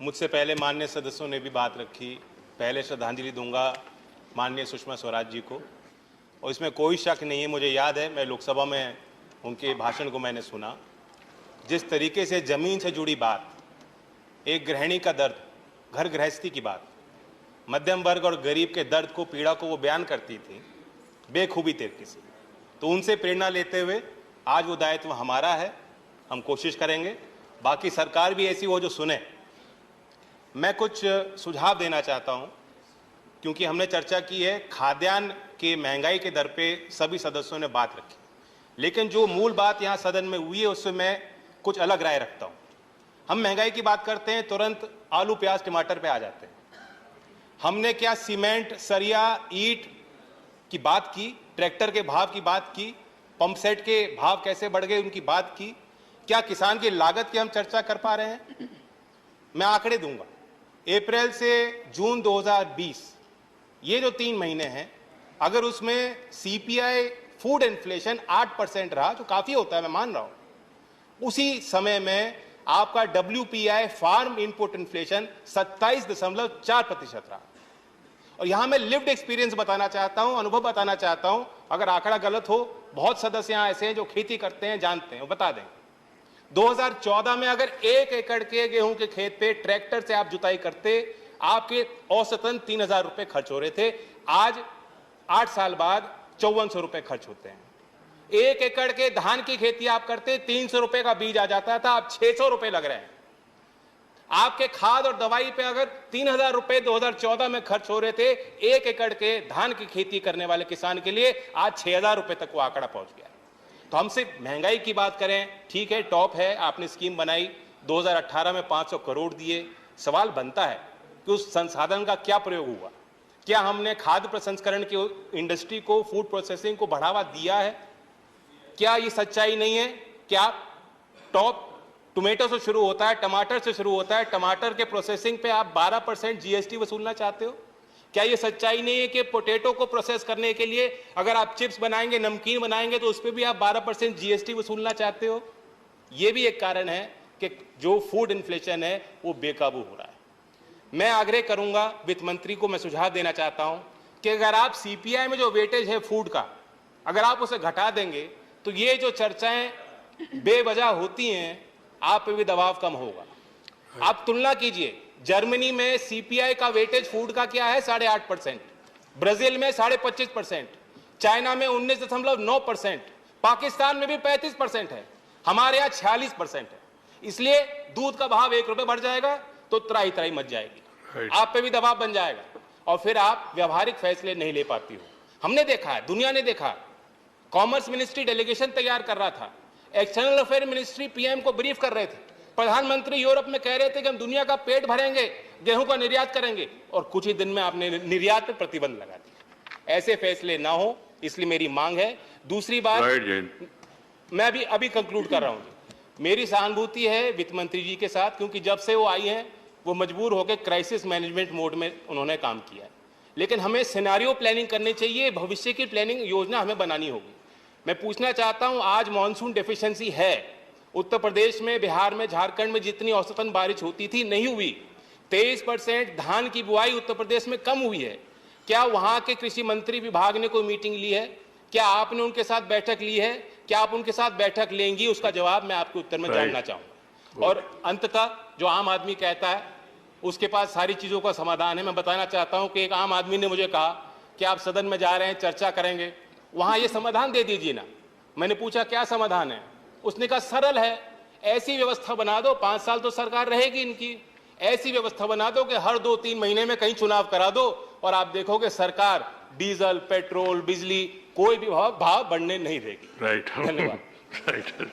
मुझसे पहले माननीय सदस्यों ने भी बात रखी। पहले श्रद्धांजलि दूंगा माननीय सुषमा स्वराज जी को, और इसमें कोई शक नहीं है, मुझे याद है मैं लोकसभा में उनके भाषण को मैंने सुना। जिस तरीके से ज़मीन से जुड़ी बात, एक गृहिणी का दर्द, घर गृहस्थी की बात, मध्यम वर्ग और गरीब के दर्द को, पीड़ा को वो बयान करती थी बेखूबी तरीके से, तो उनसे प्रेरणा लेते हुए आज वो दायित्व हमारा है। हम कोशिश करेंगे, बाकी सरकार भी ऐसी हो जो सुने। मैं कुछ सुझाव देना चाहता हूं, क्योंकि हमने चर्चा की है खाद्यान्न के महंगाई के दर पे सभी सदस्यों ने बात रखी, लेकिन जो मूल बात यहां सदन में हुई है उससे मैं कुछ अलग राय रखता हूं। हम महंगाई की बात करते हैं, तुरंत आलू प्याज टमाटर पे आ जाते हैं। हमने क्या सीमेंट सरिया ईंट की बात की, ट्रैक्टर के भाव की बात की, पंप सेट के भाव कैसे बढ़ गए उनकी बात की? क्या किसान की लागत की हम चर्चा कर पा रहे हैं? मैं आंकड़े दूंगा। अप्रैल से जून 2020 ये जो 3 महीने हैं, अगर उसमें सीपीआई फूड इन्फ्लेशन 8% रहा, जो काफी होता है मैं मान रहा हूं, उसी समय में आपका WPI फार्म इनपुट इन्फ्लेशन 27.4% रहा। और यहां मैं लिव्ड एक्सपीरियंस बताना चाहता हूं, अनुभव बताना चाहता हूं। अगर आंकड़ा गलत हो, बहुत सदस्य यहां ऐसे हैं जो खेती करते हैं, जानते हैं, वो बता दें। 2014 में अगर 1 एकड़ के गेहूं के खेत पे ट्रैक्टर से आप जुताई करते, आपके औसतन 3000 रुपए खर्च हो रहे थे। आज 8 साल बाद 5400 रुपए खर्च होते हैं। 1 एकड़ के धान की खेती आप करते, 300 रुपए का बीज आ जाता था, अब 600 रुपए लग रहे हैं। आपके खाद और दवाई पे अगर 3000 रुपए 2014 में खर्च हो रहे थे 1 एकड़ के धान की खेती करने वाले किसान के लिए, आज 6000 रुपए तक वो आंकड़ा पहुंच गया। तो हमसे महंगाई की बात करें, ठीक है, टॉप है, आपने स्कीम बनाई, 2018 में 500 करोड़ दिए। सवाल बनता है कि उस संसाधन का क्या प्रयोग हुआ? क्या हमने खाद्य प्रसंस्करण की इंडस्ट्री को, फूड प्रोसेसिंग को बढ़ावा दिया है? क्या ये सच्चाई नहीं है? क्या टॉप टोमेटो से शुरू होता है, टमाटर से शुरू होता है, टमाटर के प्रोसेसिंग पे आप 12% जीएसटी वसूलना चाहते हो? क्या ये सच्चाई नहीं है कि पोटैटो को प्रोसेस करने के लिए अगर आप चिप्स बनाएंगे, नमकीन बनाएंगे, तो उस पर भी आप 12% जीएसटी वसूलना चाहते हो? ये भी एक कारण है कि जो फूड इन्फ्लेशन है वो बेकाबू हो रहा है। मैं आग्रह करूंगा, वित्त मंत्री को मैं सुझाव देना चाहता हूं कि अगर आप सीपीआई में जो वेटेज है फूड का, अगर आप उसे घटा देंगे तो ये जो चर्चाएं बेवजह होती हैं, आप पे भी दबाव कम होगा। आप तुलना कीजिए, जर्मनी में सीपीआई का वेटेज फूड का क्या है? 8.5%, ब्राजील में 25.5%, चाइना में 19.9%, पाकिस्तान में भी 35% है, हमारे यहाँ 46% है। इसलिए दूध का भाव 1 रुपए बढ़ जाएगा तो त्राही त्राही मच जाएगी, आप पे भी दबाव बन जाएगा, और फिर आप व्यवहारिक फैसले नहीं ले पाती हो। हमने देखा है, दुनिया ने देखा, कॉमर्स मिनिस्ट्री डेलीगेशन तैयार कर रहा था, एक्सटर्नल अफेयर मिनिस्ट्री पीएम को ब्रीफ कर रहे थे, प्रधानमंत्री यूरोप में कह रहे थे कि हम दुनिया का पेट भरेंगे, गेहूं का निर्यात करेंगे, और कुछ ही दिन में आपने निर्यात पर प्रतिबंध लगा दिया। ऐसे फैसले ना हो, इसलिए मेरी मांग है। दूसरी बात, मैं भी अभी कंक्लूड कर रहा हूं, मेरी सहानुभूति है वित्त मंत्री जी के साथ, क्योंकि जब से वो आई हैं वो मजबूर होकर क्राइसिस मैनेजमेंट मोड में उन्होंने काम किया है। लेकिन हमें सिनेरियो प्लानिंग करनी चाहिए, भविष्य की प्लानिंग योजना हमें बनानी होगी। मैं पूछना चाहता हूं, आज मानसून डेफिशिएंसी है उत्तर प्रदेश में, बिहार में, झारखंड में जितनी औसतन बारिश होती थी नहीं हुई। 23% धान की बुआई उत्तर प्रदेश में कम हुई है। क्या वहां के कृषि मंत्री विभाग ने कोई मीटिंग ली है? क्या आपने उनके साथ बैठक ली है? क्या आप उनके साथ बैठक लेंगी? उसका जवाब मैं आपके उत्तर में जानना चाहूंगा। और अंततः जो आम आदमी कहता है उसके पास सारी चीजों का समाधान है। मैं बताना चाहता हूं कि एक आम आदमी ने मुझे कहा कि आप सदन में जा रहे हैं, चर्चा करेंगे, वहां ये समाधान दे दीजिए ना। मैंने पूछा क्या समाधान है? उसने कहा सरल है, ऐसी व्यवस्था बना दो, 5 साल तो सरकार रहेगी इनकी, ऐसी व्यवस्था बना दो कि हर 2-3 महीने में कहीं चुनाव करा दो, और आप देखोगे सरकार डीजल, पेट्रोल, बिजली कोई भी भाव बढ़ने नहीं देगी। राइट, धन्यवाद। राइट।